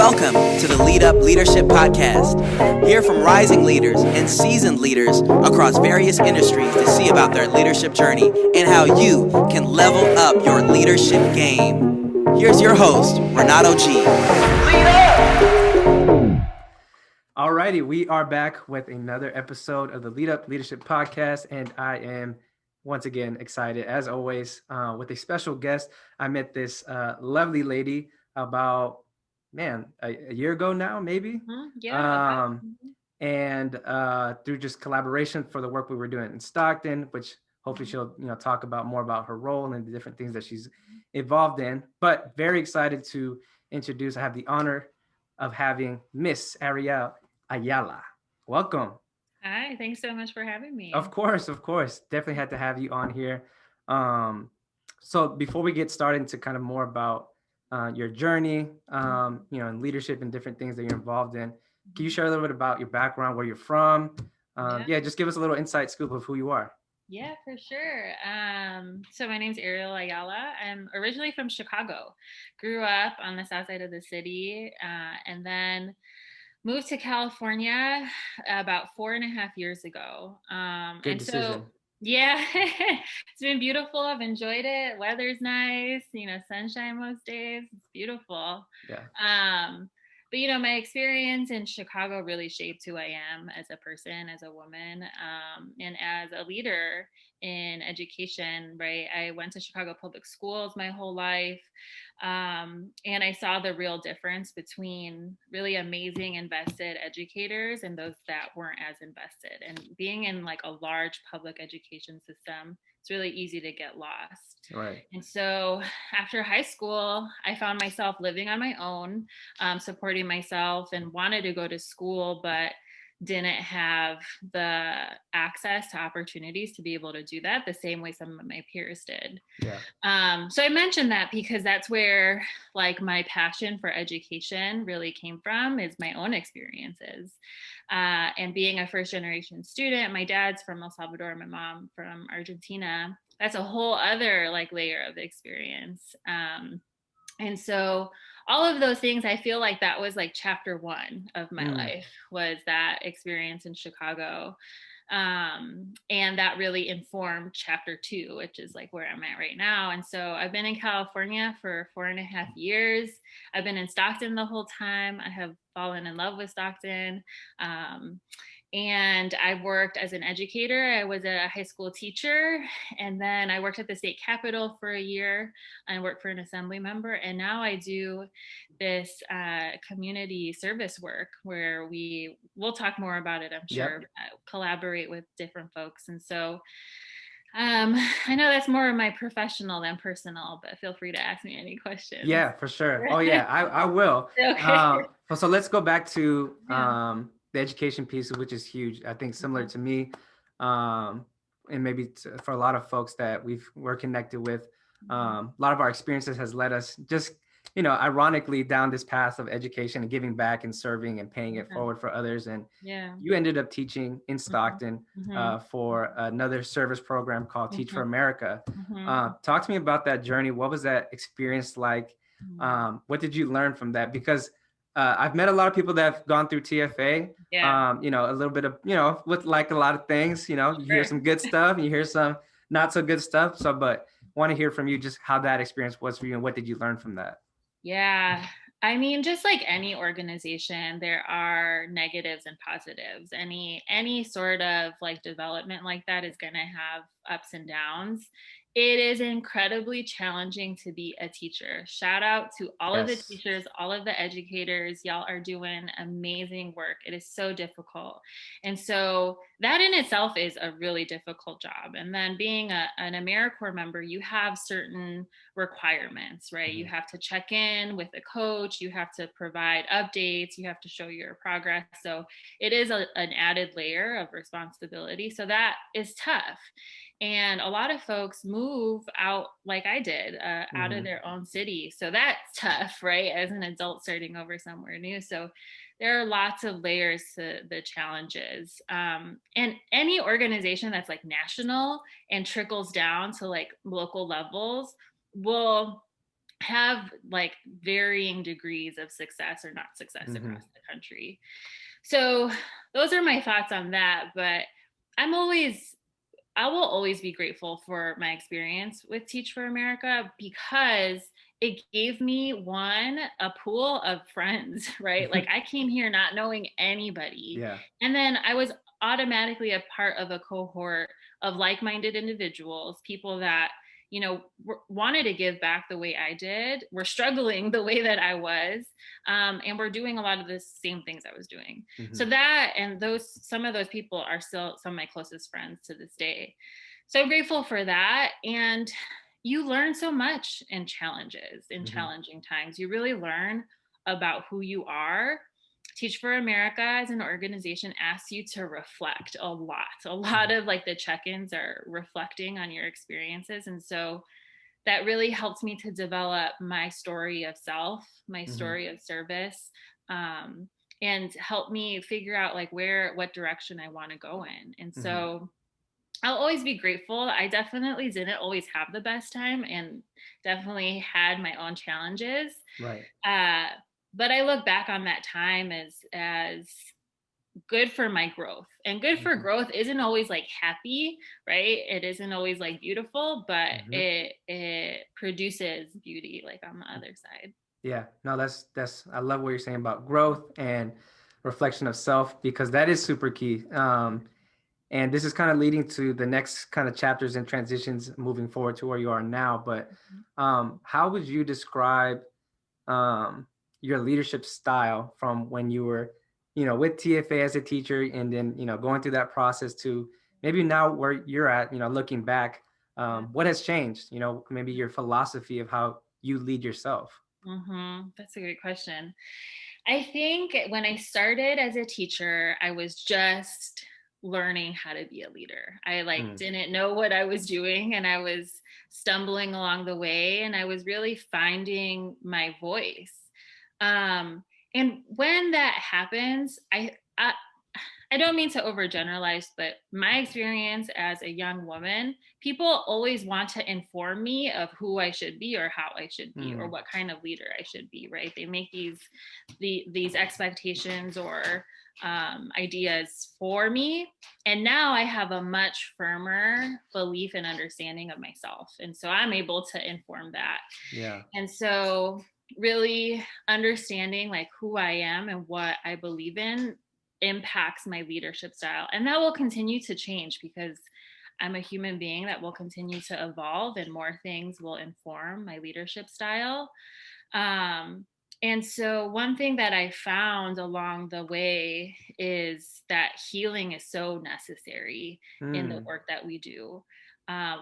Welcome to the Lead Up Leadership Podcast. Hear from rising leaders and seasoned leaders across various industries to see about their leadership journey and how you can level up your leadership game. Here's your host, Renato G. Lead up! Alrighty, we are back with another episode of the Lead Up Leadership Podcast, and I am once again excited, as always, with a special guest. I met this lovely lady about a year ago now, maybe. And through just collaboration for the work we were doing in Stockton, which hopefully she'll talk about more about her role and the different things that she's involved in. But very excited to introduce. I have the honor of having Miss Arielle Ayala. Welcome. Hi, thanks so much for having me. Of course. Definitely had to have you on here. So before we get started into kind of more about your journey, in leadership and different things that you're involved in, can you share a little bit about your background, where you're from? Just give us a little inside scoop of who you are. Yeah, for sure. So my name's Arielle Ayala. I'm originally from Chicago. Grew up on the south side of the city, and then moved to California about 4.5 years ago. Good decision. So, yeah, it's been beautiful. I've enjoyed it. Weather's nice, sunshine most days. It's beautiful. Yeah. But, my experience in Chicago really shaped who I am as a person, as a woman, and as a leader in education, right? I went to Chicago public schools my whole life. And I saw the real difference between really amazing invested educators and those that weren't as invested. And being in like a large public education system, it's really easy to get lost. Right. And so after high school, I found myself living on my own, supporting myself, and wanted to go to school, but didn't have the access to opportunities to be able to do that the same way some of my peers did. Yeah. So I mentioned that because that's where like my passion for education really came from, is my own experiences. And being a first generation student, my dad's from El Salvador, my mom from Argentina. That's a whole other like layer of experience. And so all of those things, I feel like that was like chapter one of my life, was that experience in Chicago. And that really informed chapter two, which is like where I'm at right now. And so I've been in California for 4.5 years. I've been in Stockton the whole time. I have fallen in love with Stockton. And I worked as an educator. I was a high school teacher, and then I worked at the state capitol for a year. I worked for an assembly member, and now I do this community service work where we'll talk more about it, I'm sure. Yep. Collaborate with different folks. And so I know that's more of my professional than personal, but feel free to ask me any questions. Yeah, for sure. Oh yeah, I will. Okay. So let's go back to the education piece, which is huge. I think similar to me, and maybe for a lot of folks that we're connected with, a lot of our experiences has led us just, ironically down this path of education and giving back and serving and paying it forward for others. And you ended up teaching in Stockton for another service program called Teach for America. Talk to me about that journey. What was that experience like? What did you learn from that? Because I've met a lot of people that have gone through TFA, a little bit of, with like a lot of things, you hear some good stuff and you hear some not so good stuff. So, but want to hear from you just how that experience was for you and what did you learn from that? Yeah. I mean, just like any organization, there are negatives and positives. Any sort of like development like that is going to have ups and downs. It is incredibly challenging to be a teacher. Shout out to all of the teachers, all of the educators. Y'all are doing amazing work. It is so difficult. And so that in itself is a really difficult job. And then being an AmeriCorps member, you have certain requirements, right? You have to check in with a coach. You have to provide updates. You have to show your progress. So it is an added layer of responsibility. So that is tough. And a lot of folks move out like I did, out of their own city. So that's tough, right? As an adult starting over somewhere new. So there are lots of layers to the challenges. And any organization that's like national and trickles down to like local levels will have like varying degrees of success or not success Mm-hmm. across the country. So those are my thoughts on that. But I will always be grateful for my experience with Teach for America, because it gave me a pool of friends, right? Like I came here not knowing anybody. Yeah. And then I was automatically a part of a cohort of like-minded individuals, people that, wanted to give back the way I did, were struggling the way that I was, and were doing a lot of the same things I was doing. Mm-hmm. So some of those people are still some of my closest friends to this day. So I'm grateful for that. And you learn so much in challenges, in challenging times. You really learn about who you are. Teach for America as an organization asks you to reflect a lot. A lot of like the check-ins are reflecting on your experiences. And so that really helped me to develop my story of self, my story of service, and help me figure out like what direction I want to go in. And so I'll always be grateful. I definitely didn't always have the best time and definitely had my own challenges. Right. But I look back on that time as good for my growth. And good for growth isn't always like happy, right? It isn't always like beautiful, but it produces beauty like on the other side. Yeah, no, that's I love what you're saying about growth and reflection of self, because that is super key. And this is kind of leading to the next kind of chapters and transitions moving forward to where you are now. But how would you describe your leadership style from when you were, with TFA as a teacher, and then, going through that process to maybe now where you're at, looking back, what has changed? Maybe your philosophy of how you lead yourself. That's a great question. I think when I started as a teacher, I was just learning how to be a leader. I didn't know what I was doing, and I was stumbling along the way, and I was really finding my voice. And when that happens, I don't mean to overgeneralize, but my experience as a young woman, people always want to inform me of who I should be or how I should be or what kind of leader I should be, right? They make these expectations or ideas for me. And now I have a much firmer belief and understanding of myself. And so I'm able to inform that. Yeah. And so really understanding like who I am and what I believe in impacts my leadership style. And that will continue to change because I'm a human being that will continue to evolve, and more things will inform my leadership style. And so one thing that I found along the way is that healing is so necessary in the work that we do.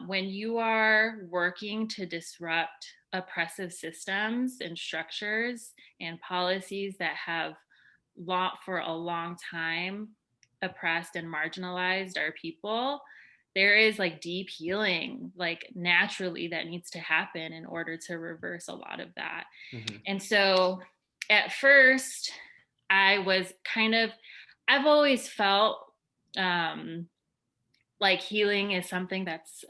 When you are working to disrupt oppressive systems and structures and policies that have for a long time oppressed and marginalized our people, there is like deep healing like naturally that needs to happen in order to reverse a lot of that. And so at first I've always felt like healing is something that's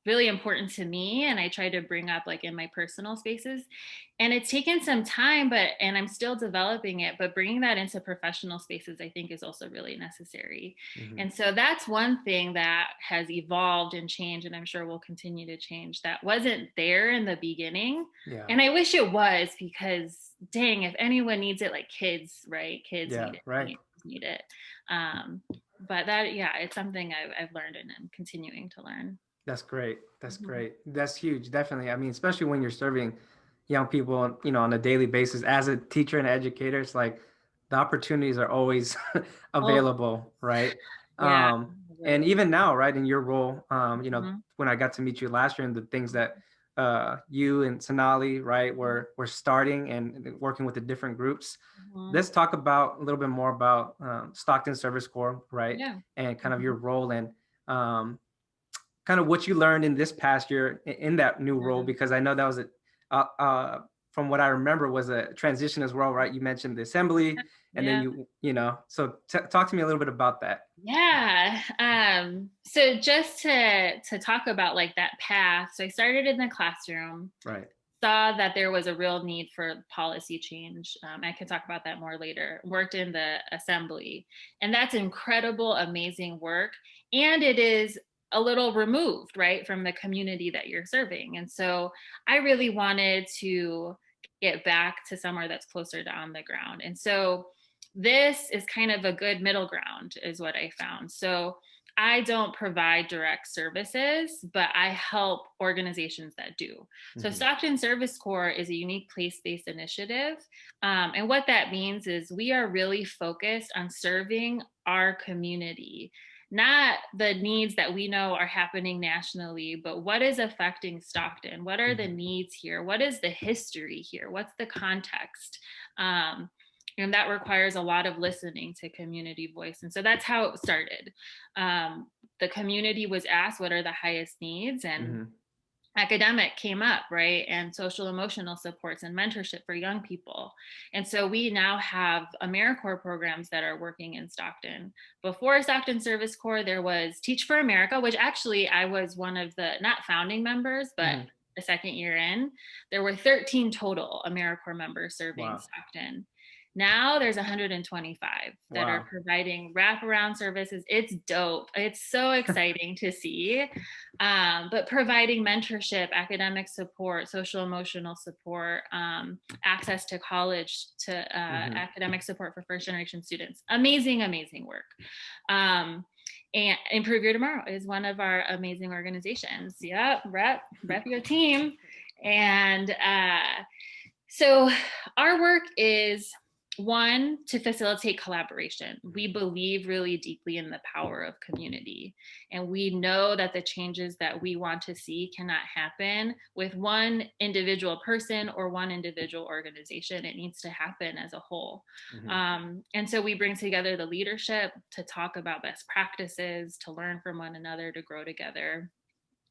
really important to me, and I try to bring up like in my personal spaces. And it's taken some time, and I'm still developing it, but bringing that into professional spaces I think is also really necessary. And so that's one thing that has evolved and changed, and I'm sure will continue to change, that wasn't there in the beginning. And I wish it was, because dang, if anyone needs it, like kids, right? Kids need it. Right. Need it. But that, yeah, it's something I've learned and I'm continuing to learn. That's great. That's great. That's huge. Definitely. I mean, especially when you're serving young people, on a daily basis as a teacher and educator, it's like the opportunities are always available, right? Yeah. And even now, right, in your role, when I got to meet you last year, and the things that you and Sonali, right, were starting and working with the different groups. Let's talk about a little bit more about Stockton Service Corps, right? Yeah. And kind of your role and kind of what you learned in this past year in that new role, because I know that was from what I remember was a transition as well, right? You mentioned the assembly, and then so talk to me a little bit about that. Yeah. So just to talk about like that path. So I started in the classroom. Right. saw that there was a real need for policy change. I can talk about that more later. Worked in the assembly, and that's incredible, amazing work. And it is a little removed, right, from the community that you're serving. And so I really wanted to get back to somewhere that's closer to on the ground. And so this is kind of a good middle ground, is what I found. So I don't provide direct services, but I help organizations that do. So Stockton Service Corps is a unique place-based initiative. And what that means is we are really focused on serving our community, not the needs that we know are happening nationally, but what is affecting Stockton? What are the needs here? What is the history here? What's the context? And that requires a lot of listening to community voice. And so that's how it started. The community was asked, what are the highest needs? And academic came up, right? And social emotional supports and mentorship for young people. And so we now have AmeriCorps programs that are working in Stockton. Before Stockton Service Corps, there was Teach for America, which actually I was one of the, not founding members, but the second year in. There were 13 total AmeriCorps members serving Stockton. Now there's 125 that are providing wraparound services. It's dope. It's so exciting to see. But providing mentorship, academic support, social emotional support, access to college, to academic support for first generation students. Amazing, amazing work. And Improve Your Tomorrow is one of our amazing organizations. Yep, rep your team. And so our work is, one, to facilitate collaboration. We believe really deeply in the power of community. And we know that the changes that we want to see cannot happen with one individual person or one individual organization. It needs to happen as a whole. And so we bring together the leadership to talk about best practices, to learn from one another, to grow together.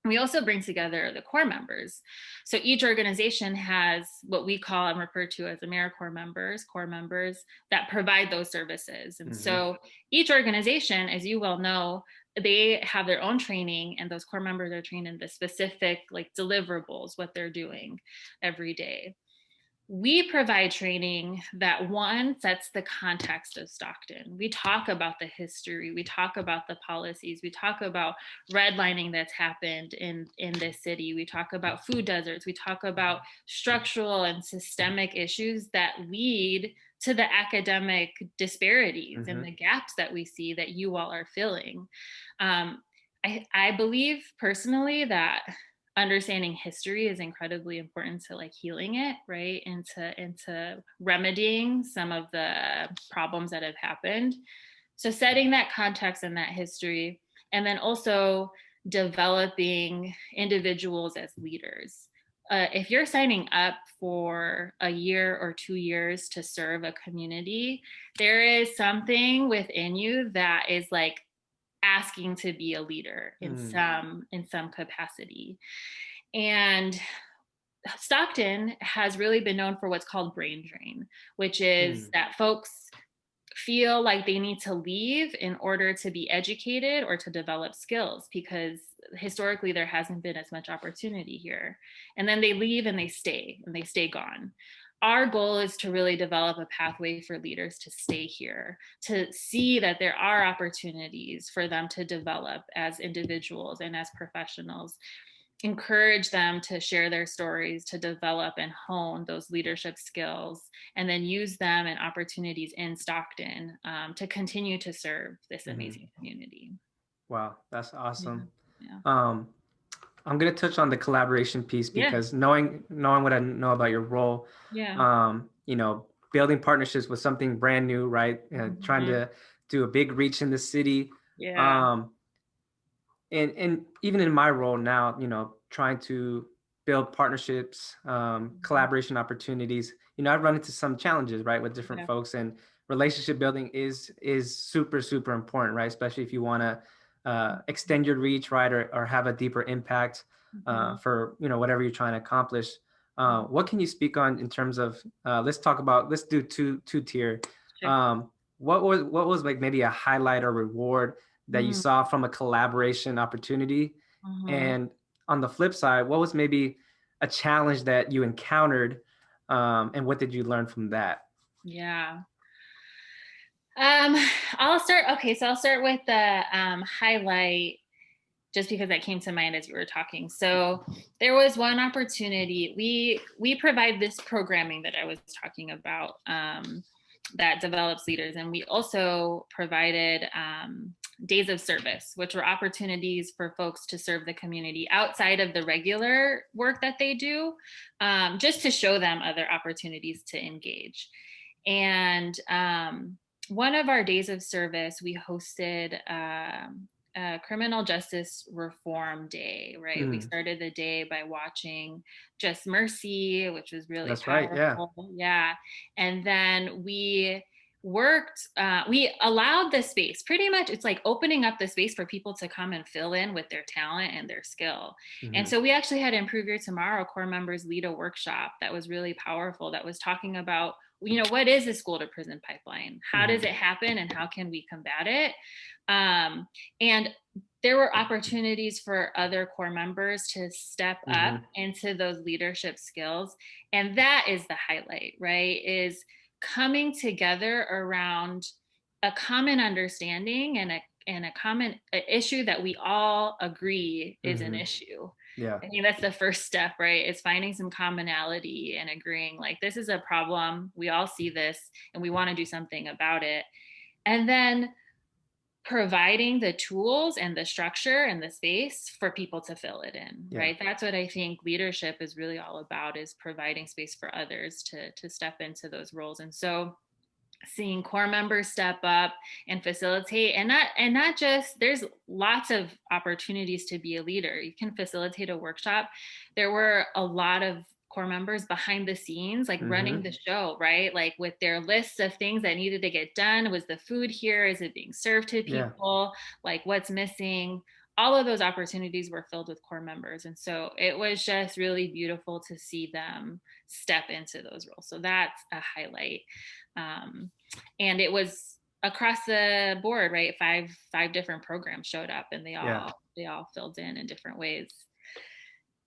We also bring together the core members. So each organization has what we call and refer to as AmeriCorps members, core members that provide those services. And so each organization, as you well know, they have their own training, and those core members are trained in the specific like deliverables, what they're doing every day. We provide training that, one, sets the context of Stockton. We talk about the history, we talk about the policies, we talk about redlining that's happened in this city, we talk about food deserts, we talk about structural and systemic issues that lead to the academic disparities and the gaps that we see that you all are filling. I believe personally that understanding history is incredibly important to like healing it, right? Into remedying some of the problems that have happened. So setting that context and that history, and then also developing individuals as leaders. If you're signing up for a year or 2 years to serve a community, there is something within you that is like asking to be a leader in some capacity. And Stockton has really been known for what's called brain drain, which is that folks feel like they need to leave in order to be educated or to develop skills, because historically there hasn't been as much opportunity here. And then they leave and they stay gone. Our goal is to really develop a pathway for leaders to stay here, to see that there are opportunities for them to develop as individuals and as professionals, encourage them to share their stories, to develop and hone those leadership skills, and then use them and opportunities in Stockton to continue to serve this amazing community. Wow, that's awesome. Yeah. I'm going to touch on the collaboration piece because knowing what I know about your role, you know, building partnerships with something brand new, right? Trying to do a big reach in the city. And even in my role now, you know, trying to build partnerships, collaboration opportunities, you know, I've run into some challenges, right, with different folks, and relationship building is super, super important, right? Especially if you want to extend your reach, right, or have a deeper impact for, you know, whatever you're trying to accomplish. What can you speak on in terms of let's do two tier. What was like maybe a highlight or reward that you saw from a collaboration opportunity? And on the flip side, what was maybe a challenge that you encountered, and what did you learn from that? Yeah. I'll start. Okay, so I'll start with the highlight, just because that came to mind as you were talking. So there was one opportunity. We provide this programming that I was talking about, that develops leaders, and we also provided days of service, which were opportunities for folks to serve the community outside of the regular work that they do, just to show them other opportunities to engage. And one of our days of service, we hosted criminal justice reform day, right? We started the day by watching Just Mercy, which was really That's powerful. right. Yeah. And then we worked, we allowed the space, pretty much it's like opening up the space for people to come and fill in with their talent and their skill. And so we actually had Improve Your Tomorrow core members lead a workshop that was really powerful, that was talking about, what is the school to prison pipeline? How does it happen, and how can we combat it? And there were opportunities for other core members to step up into those leadership skills. And that is the highlight, right? Is coming together around a common understanding and a common issue that we all agree is an issue. Yeah. I think that's the first step, right? Is finding some commonality and agreeing, like, this is a problem. We all see this and we want to do something about it. And then providing the tools and the structure and the space for people to fill it in, right? That's what I think leadership is really all about, is providing space for others to step into those roles. And so seeing core members step up and facilitate, and not just, there's lots of opportunities to be a leader. You can facilitate a workshop. There were a lot of core members behind the scenes, like running the show, right? Like with their lists of things that needed to get done. Was the food here? Is it being served to people? Like, what's missing? All of those opportunities were filled with core members. And so it was just really beautiful to see them step into those roles. So that's a highlight. And it was across the board, right? Five different programs showed up, and they all filled in different ways.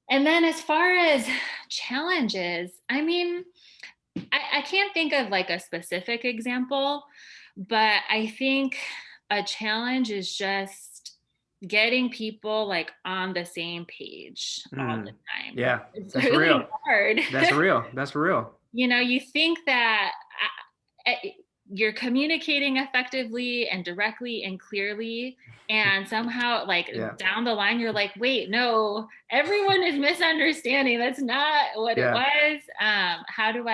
And then as far as challenges, I mean, I can't think of like a specific example, but I think a challenge is just getting people like on the same page all the time. Yeah, it's that's really real. hard. That's real. That's real. You think that you're communicating effectively and directly and clearly, and somehow down the line you're like, wait, no, everyone is misunderstanding. That's not what it was. How do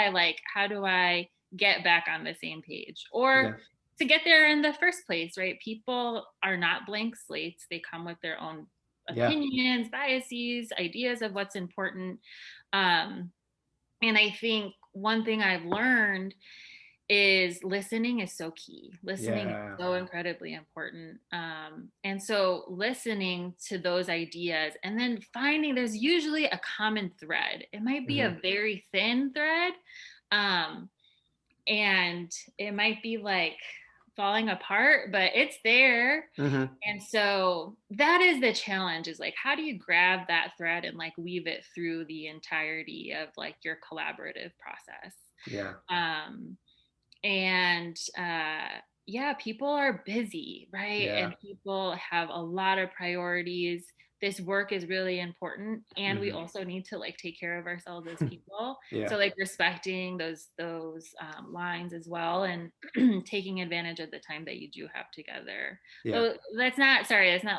I get back on the same page, or to get there in the first place, right? People are not blank slates. They come with their own opinions, biases, ideas of what's important. And I think one thing I've learned is listening is so key. Listening is so incredibly important. And so listening to those ideas, and then finding there's usually a common thread. It might be a very thin thread. And it might be like falling apart, but it's there. And so that is the challenge, is like, how do you grab that thread and like weave it through the entirety of like your collaborative process? People are busy, right? And people have a lot of priorities. This work is really important, and we also need to like take care of ourselves as people. So like respecting those lines as well, and taking advantage of the time that you do have together. So that's not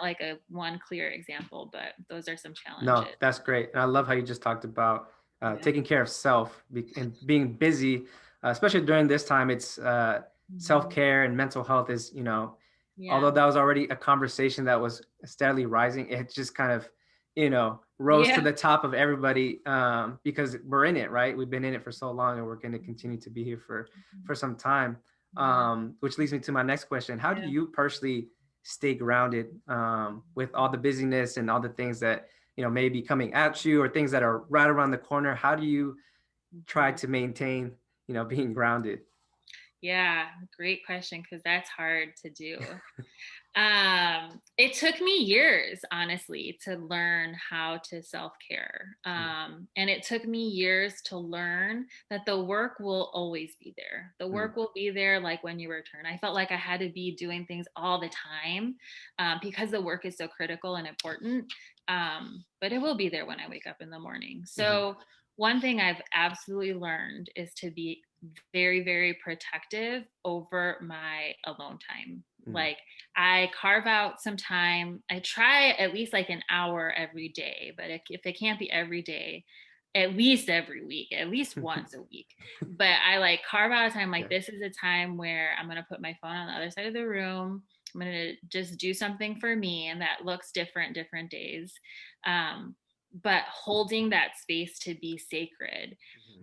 like a one clear example, but those are some challenges. No, that's great. And I love how you just talked about taking care of self and being busy, especially during this time. It's self-care and mental health is, although that was already a conversation that was steadily rising, it just kind of, rose to the top of everybody, because we're in it, right? We've been in it for so long, and we're going to continue to be here for some time. Which leads me to my next question. How do you personally stay grounded with all the busyness and all the things that, may be coming at you, or things that are right around the corner? How do you try to maintain, being grounded? Yeah, great question, because that's hard to do. It took me years, honestly, to learn how to self-care. And it took me years to learn that the work will always be there. The Mm. work will be there like when you return. I felt like I had to be doing things all the time, because the work is so critical and important. But it will be there when I wake up in the morning. So one thing I've absolutely learned is to be very, very protective over my alone time. Like, I carve out some time. I try at least like an hour every day, but if it can't be every day, at least every week, at least once a week. But I like carve out a time like, this is a time where I'm going to put my phone on the other side of the room. I'm going to just do something for me. And that looks different days. But holding that space to be sacred.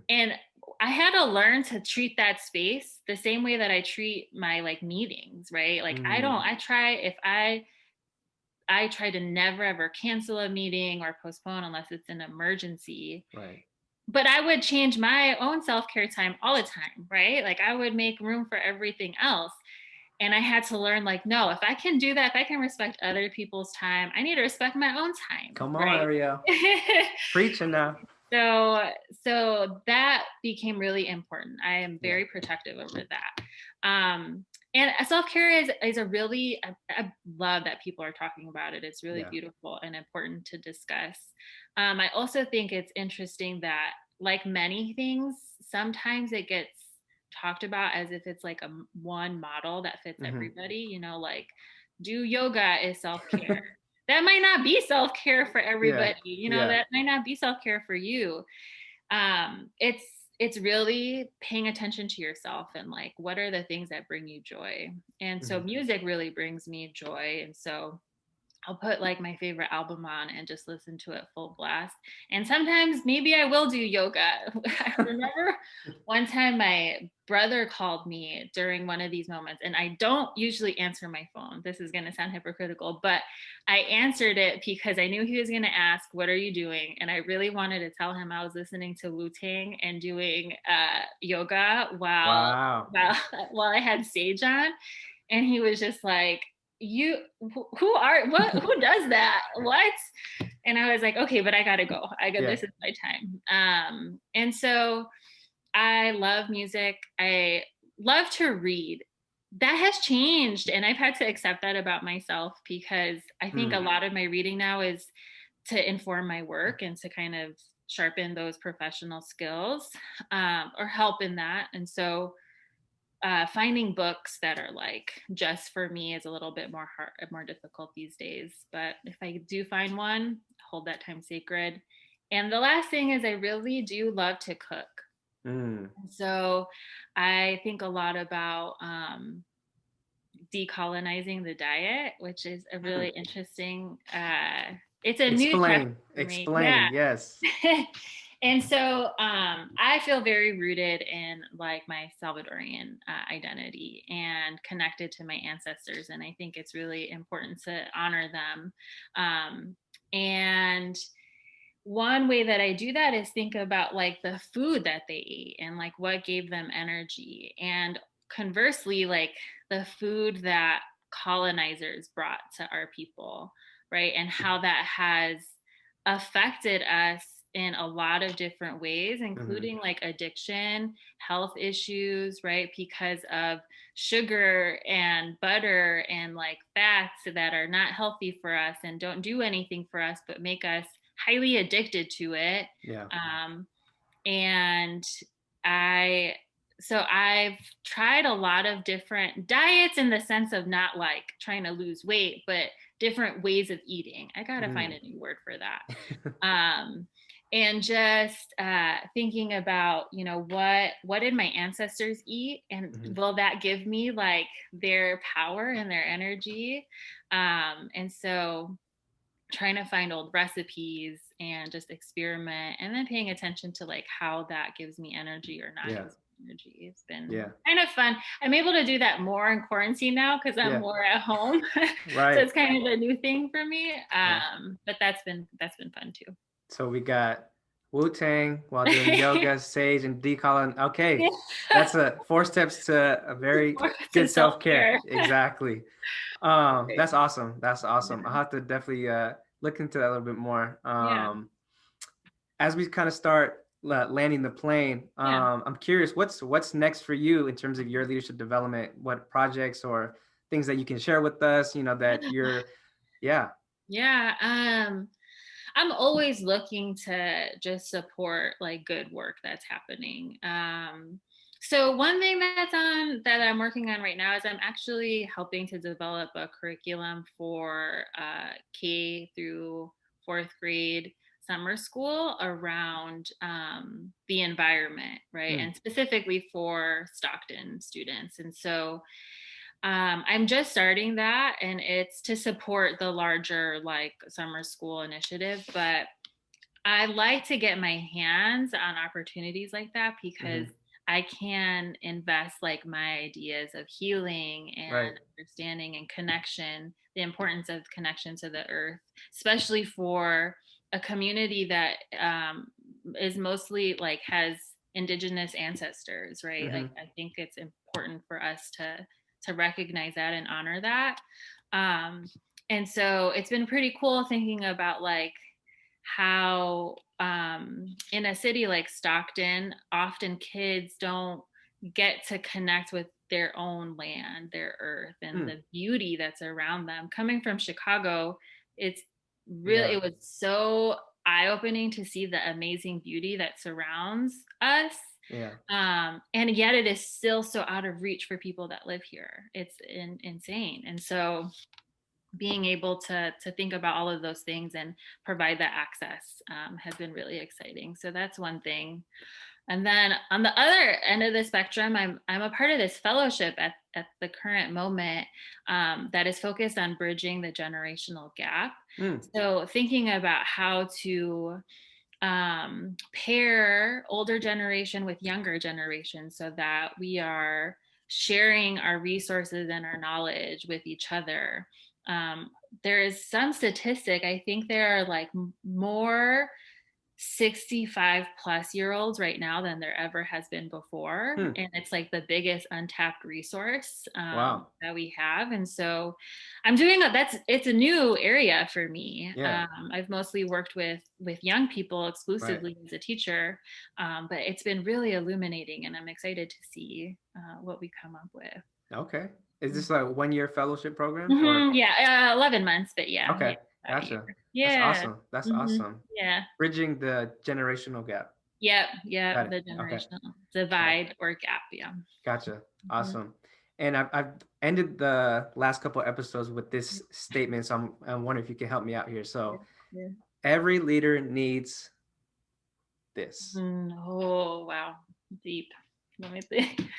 And I had to learn to treat that space the same way that I treat my like meetings, right? Like I try to never ever cancel a meeting or postpone unless it's an emergency. Right. But I would change my own self-care time all the time, right? Like I would make room for everything else. And I had to learn, like, no, if I can do that, if I can respect other people's time, I need to respect my own time. Come on, right? Arielle. Preaching now. So that became really important. I am very protective over that. And self-care is a really, I love that people are talking about it. It's really beautiful and important to discuss. I also think it's interesting that, like many things, sometimes it gets talked about as if it's like a one model that fits everybody, like do yoga is self-care. That might not be self-care for everybody. That might not be self-care for you. It's really paying attention to yourself and like, what are the things that bring you joy? And so music really brings me joy. And so I'll put like my favorite album on and just listen to it full blast. And sometimes maybe I will do yoga. I remember one time my brother called me during one of these moments, and I don't usually answer my phone. This is going to sound hypocritical, but I answered it because I knew he was going to ask, "What are you doing?" And I really wanted to tell him I was listening to Wu-Tang and doing yoga while I had sage on. And he was just like, who does that? What? And I was like, okay, but I gotta go. This is my time. And so I love music. I love to read. That has changed, and I've had to accept that about myself, because I think a lot of my reading now is to inform my work and to kind of sharpen those professional skills, or help in that. And so finding books that are like just for me is a little bit more difficult these days. But if I do find one, hold that time sacred. And the last thing is, I really do love to cook. So I think a lot about decolonizing the diet, which is a really interesting, it's a new chapter for me. Explain, yes. And so I feel very rooted in like my Salvadorian identity and connected to my ancestors. And I think it's really important to honor them. And one way that I do that is think about like the food that they ate and like what gave them energy. And conversely, like the food that colonizers brought to our people, right? And how that has affected us in a lot of different ways, including like addiction, health issues, right? Because of sugar and butter and like fats that are not healthy for us and don't do anything for us, but make us highly addicted to it. And I've tried a lot of different diets, in the sense of not like trying to lose weight, but different ways of eating. I gotta find a new word for that. And just thinking about, what did my ancestors eat, and will that give me like their power and their energy? And so trying to find old recipes and just experiment, and then paying attention to like how that gives me energy or not gives me energy. It's been kind of fun. I'm able to do that more in quarantine now because I'm more at home. So it's kind of a new thing for me. But that's been fun too. So we got Wu-Tang while doing yoga, sage, and decolon. Yeah. Okay, that's 4 steps to a very To good self-care. self-care. Exactly. Right. That's awesome. That's awesome. I'll Yeah. have to definitely look into that a little bit more. Yeah. As we kind of start landing the plane, Yeah. I'm curious, what's next for you in terms of your leadership development? What projects or things that you can share with us? That you're, yeah. Yeah. I'm always looking to just support like good work that's happening. So one thing that I'm working on right now is I'm actually helping to develop a curriculum for K through fourth grade summer school around the environment, right? Mm, And specifically for Stockton students. And so I'm just starting that, and it's to support the larger like summer school initiative. But I like to get my hands on opportunities like that because hmm. I can invest like my ideas of healing Right. and understanding and connection, the importance of connection to the earth, especially for a community that is mostly like has indigenous ancestors, right? Like Hmm. I think it's important for us to recognize that and honor that. Um, and so it's been pretty cool thinking about like how in a city like Stockton, often kids don't get to connect with their own land, their earth, and Mm, the beauty that's around them. Coming from Chicago, it's really, yeah. it was so eye-opening to see the amazing beauty that surrounds us. Yeah. And yet it is still so out of reach for people that live here. It's insane. And so being able to think about all of those things and provide that access has been really exciting. So that's one thing. And then on the other end of the spectrum, I'm a part of this fellowship at the current moment that is focused on bridging the generational gap. Mm, So thinking about how to pair older generation with younger generation so that we are sharing our resources and our knowledge with each other. um, there is some statistic, I think there are like more 65 plus year olds right now than there ever has been before, hmm. and it's like the biggest untapped resource Wow. that we have. And so I'm doing that. It's a new area for me. Yeah. I've mostly worked with young people Right. exclusively as a teacher, but it's been really illuminating, and I'm excited to see what we come up with. Okay. Is this a 1 year fellowship program or? Mm-hmm, yeah, 11 months, but yeah, Okay. about a year. Gotcha. That's Yeah. awesome. That's Mm-hmm. awesome. Yeah. Bridging the generational gap. Yep, yep, Got it. the Okay. generational Okay. divide or gap, yeah. Gotcha. Mhm. Awesome. And I've ended the last couple episodes with this statement. So I'm wondering if you can help me out here. So Yeah. every leader needs this. Oh, wow. Deep. Let me think.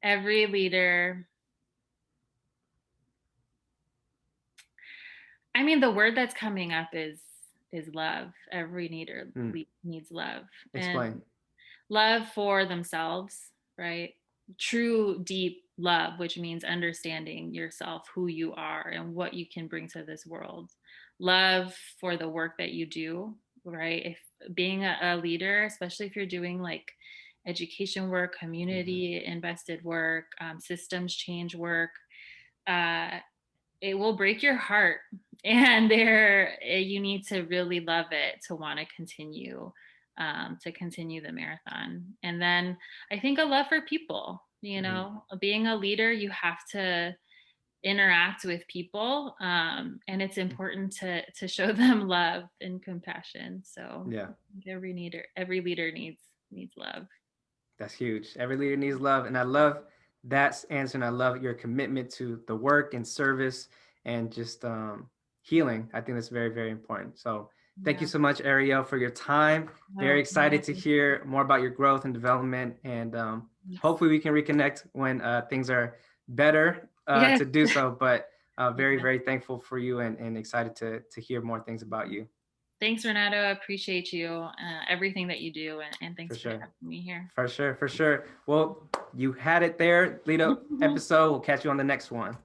Every leader, I mean, the word that's coming up is love. Every leader Hmm. needs love. And Explain. love for themselves, right? True, deep love, which means understanding yourself, who you are, and what you can bring to this world. Love for the work that you do, right? If being a leader, especially if you're doing like education work, Hmm. community invested work, systems change work, uh, it will break your heart. And you need to really love it to want to continue the marathon. And then I think a love for people, Hmm. being a leader, you have to interact with people, and it's important to show them love and compassion. So Yeah. every leader needs love. That's huge. Every leader needs love. And I love that answer. And I love your commitment to the work and service and just healing. I think that's very, very important. So thank you Yeah. so much, Arielle, for your time. Very Oh, excited no, to thank hear more about your growth and development. And you. hopefully we can reconnect when things are better Yes. to do so. But very, Yeah. very thankful for you and excited to hear more things about you. Thanks, Renato. I appreciate you, everything that you do, and For thanks for sure. having me here. For sure. For sure. Well, you had it there. Lead up episode. We'll catch you on the next one.